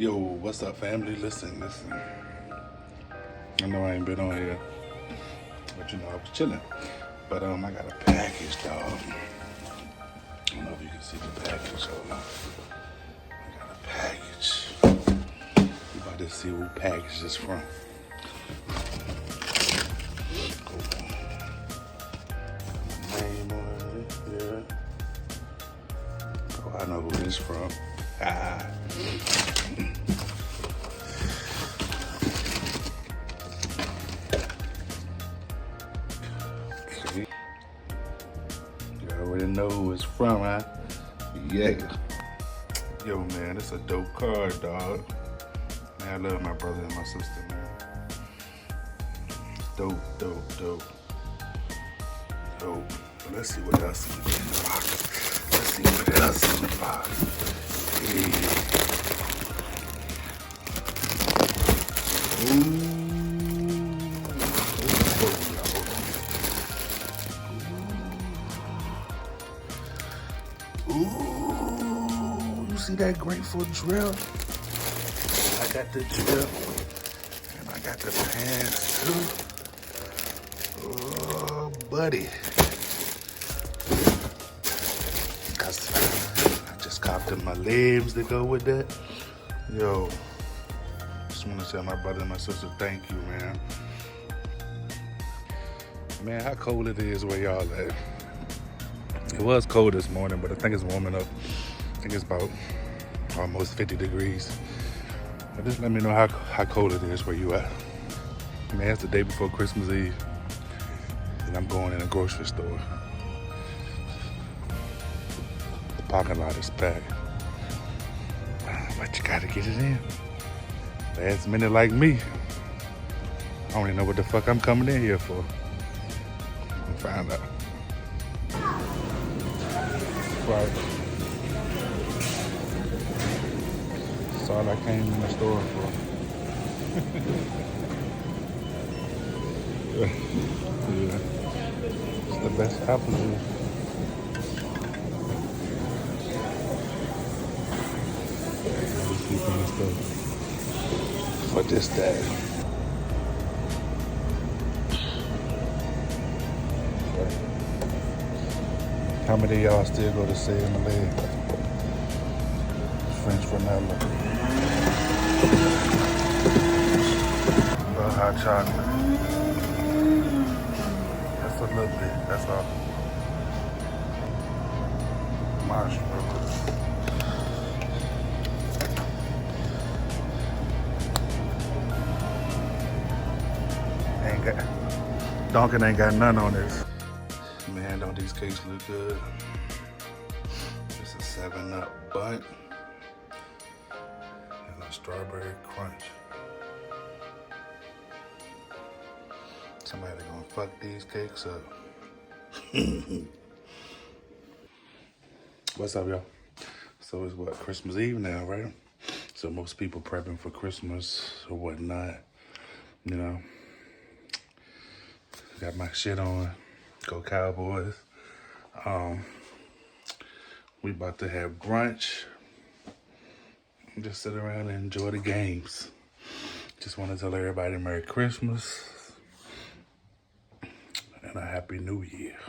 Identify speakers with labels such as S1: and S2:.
S1: Yo, what's up, family? Listen. I know I ain't been on here, but you know I was chilling. But I got a package, dog. I don't know if you can see the package. Hold on. I got a package. You about to see who package is from. Hold on. Name on it. Yeah. Oh, I know who this from. Ah. Okay. You already know who it's from, huh? Yeah. Yo, man, it's a dope card, dog. Man, I love my brother and my sister, man. Dope. But let's see what else is in the box. Let's see what else is in the box. Ooh, you see that Grateful drip? I got the drip, and I got the pants too. Oh, buddy. I just copped in my legs to go with that. Yo, just want to tell my brother and my sister thank you, man. Man, how cold it is where y'all at? It was cold this morning, but I think it's warming up. I think it's about almost 50 degrees. But just let me know how cold it is where you at. Man, it's the day before Christmas Eve, and I'm going in a grocery store. The parking lot is packed. But you gotta get it in. Last minute like me. I don't even know what the fuck I'm coming in here for. We'll find out. Right. That's all I came in the store for. Yeah. It's the best apple juice. Just keeping this stuff for this day. How many of y'all still go to Say in the Leg? French vanilla. Little hot chocolate. Just a little bit, that's all. Marshmallows. Dunkin' ain't got none on this. Man, don't these cakes look good? It's a 7-Up Bundt and a strawberry crunch. Somebody gonna fuck these cakes up. What's up, y'all? So it's what, Christmas Eve now, right? So most people prepping for Christmas or whatnot, you know. Got my shit on. Go Cowboys. We about to have brunch. Just sit around and enjoy the games. Just want to tell everybody Merry Christmas and a Happy New Year.